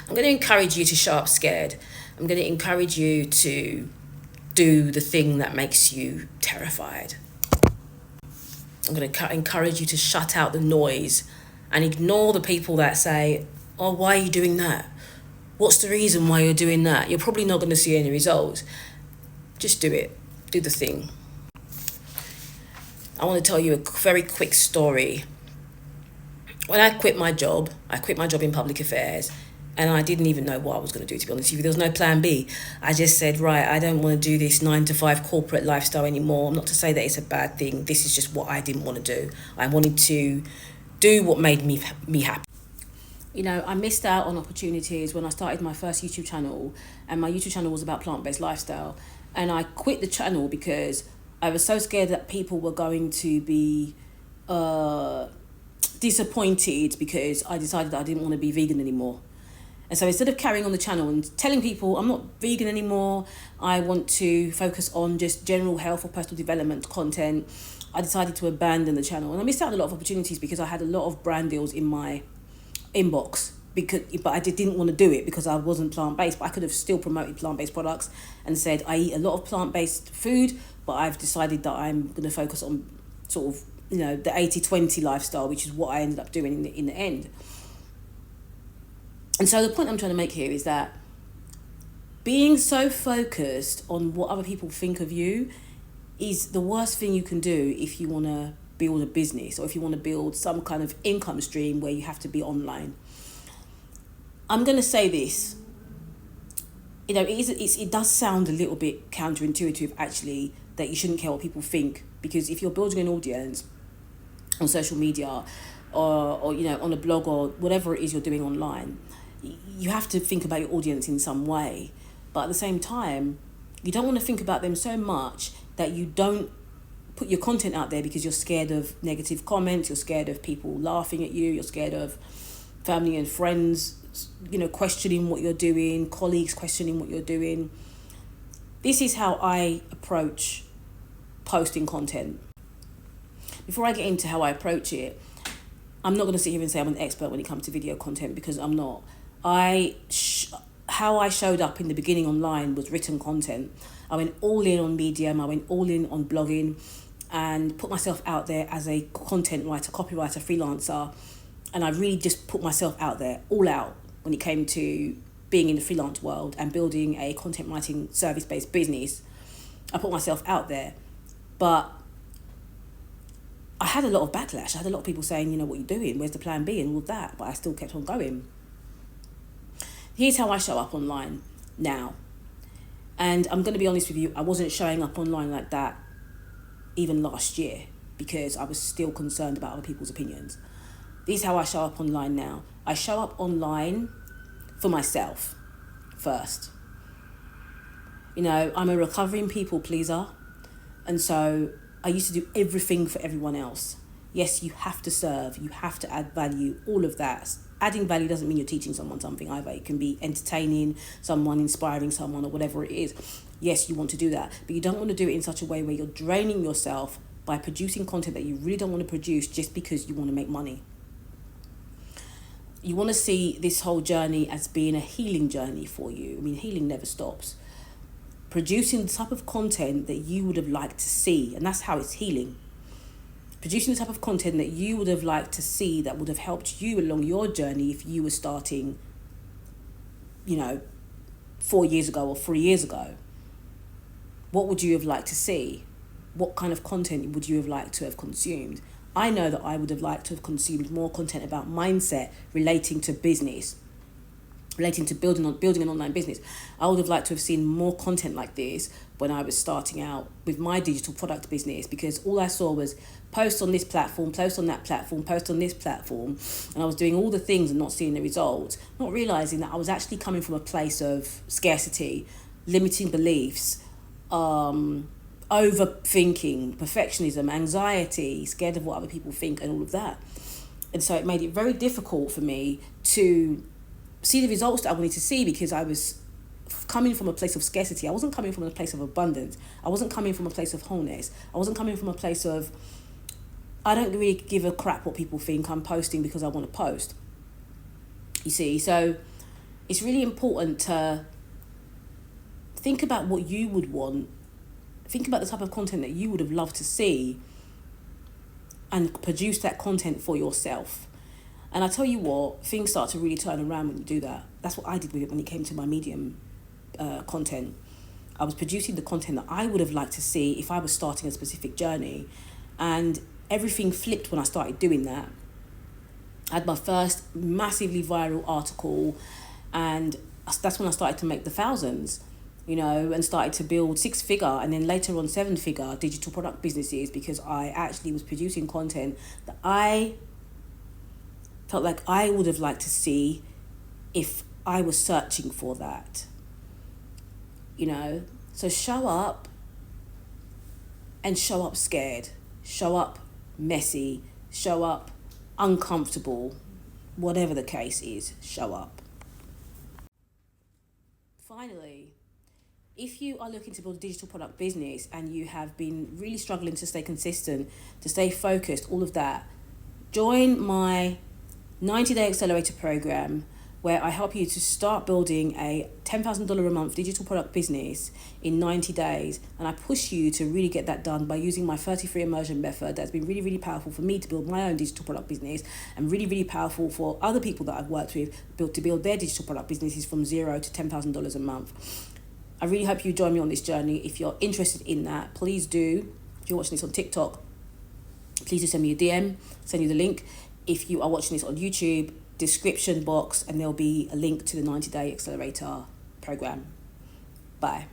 I'm going to encourage you to show up scared. I'm going to encourage you to do the thing that makes you terrified. I'm going to encourage you to shut out the noise and ignore the people that say, oh, why are you doing that? What's the reason why you're doing that? You're probably not going to see any results. Just do it. Do the thing. I want to tell you a very quick story. When I quit my job in public affairs, and I didn't even know what I was going to do, to be honest with you. There was no plan B. I just said, right, I don't want to do this 9-to-5 corporate lifestyle anymore. Not to say that it's a bad thing. This is just what I didn't want to do. I wanted to do what made me happy. You know, I missed out on opportunities when I started my first YouTube channel, and my YouTube channel was about plant-based lifestyle. And I quit the channel because I was so scared that people were going to be disappointed because I decided that I didn't want to be vegan anymore. And so instead of carrying on the channel and telling people I'm not vegan anymore, I want to focus on just general health or personal development content, I decided to abandon the channel. And I missed out on a lot of opportunities because I had a lot of brand deals in my inbox, but I didn't want to do it because I wasn't plant-based. But I could have still promoted plant-based products and said I eat a lot of plant-based food, but I've decided that I'm going to focus on sort of, you know, the 80-20 lifestyle, which is what I ended up doing in the end. And so the point I'm trying to make here is that being so focused on what other people think of you is the worst thing you can do if you want to build a business or if you want to build some kind of income stream where you have to be online. I'm going to say this. You know, it does sound a little bit counterintuitive, actually, that you shouldn't care what people think, because if you're building an audience on social media or you know, on a blog or whatever it is you're doing online, you have to think about your audience in some way. But at the same time, you don't want to think about them so much that you don't put your content out there because you're scared of negative comments, you're scared of people laughing at you, you're scared of family and friends, you know, questioning what you're doing, colleagues questioning what you're doing. This is how I approach posting content. Before I get into how I approach it, I'm not going to sit here and say I'm an expert when it comes to video content, because I'm not. How I showed up in the beginning online was written content. I went all in on Medium, I went all in on blogging, and put myself out there as a content writer, copywriter, freelancer. And I really just put myself out there, all out, when it came to being in the freelance world and building a content writing service-based business. I put myself out there. But I had a lot of backlash. I had a lot of people saying, you know, what are you doing? Where's the plan B? And all of that. But I still kept on going. Here's how I show up online now. And I'm going to be honest with you, I wasn't showing up online like that even last year because I was still concerned about other people's opinions. This is how I show up online now. I show up online for myself first. You know, I'm a recovering people pleaser. And so I used to do everything for everyone else. Yes, you have to serve, you have to add value, all of that. Adding value doesn't mean you're teaching someone something either. It can be entertaining someone, inspiring someone, or whatever it is. Yes, you want to do that, but you don't want to do it in such a way where you're draining yourself by producing content that you really don't want to produce just because you want to make money. You want to see this whole journey as being a healing journey for you. I mean, healing never stops. Producing the type of content that you would have liked to see, and that's how it's healing. Producing the type of content that you would have liked to see that would have helped you along your journey if you were starting, you know, 4 years ago or 3 years ago. What would you have liked to see? What kind of content would you have liked to have consumed? I know that I would have liked to have consumed more content about mindset relating to business, relating to building an online business. I would have liked to have seen more content like this when I was starting out with my digital product business, because all I saw was post on this platform, post on that platform, post on this platform, and I was doing all the things and not seeing the results, not realizing that I was actually coming from a place of scarcity, limiting beliefs, overthinking, perfectionism, anxiety, scared of what other people think, and all of that. And so it made it very difficult for me to see the results that I wanted to see, because I was coming from a place of scarcity. I wasn't coming from a place of abundance. I wasn't coming from a place of wholeness. I wasn't coming from a place of, I don't really give a crap what people think. I'm posting because I want to post. You see, so it's really important to think about what you would want. Think about the type of content that you would have loved to see and produce that content for yourself. And I tell you what, things start to really turn around when you do that. That's what I did with it when it came to my Medium content. I was producing the content that I would have liked to see if I was starting a specific journey. And everything flipped when I started doing that. I had my first massively viral article, and that's when I started to make the thousands, and started to build 6-figure and then later on 7-figure digital product businesses, because I actually was producing content that I felt like I would have liked to see if I was searching for that. So show up, and show up scared, show up messy, show up uncomfortable, whatever the case is, show up. Finally, if you are looking to build a digital product business and you have been really struggling to stay consistent, to stay focused, all of that, join my 90-day accelerator program, where I help you to start building a $10,000 a month digital product business in 90 days. And I push you to really get that done by using my 30-free immersion method that's been really, really powerful for me to build my own digital product business, and really, really powerful for other people that I've worked with to build their digital product businesses from $0 to $10,000 a month. I really hope you join me on this journey. If you're interested in that, please do. If you're watching this on TikTok, please do send me a DM, send you the link. If you are watching this on YouTube, description box, and there'll be a link to the 90-day accelerator program. Bye.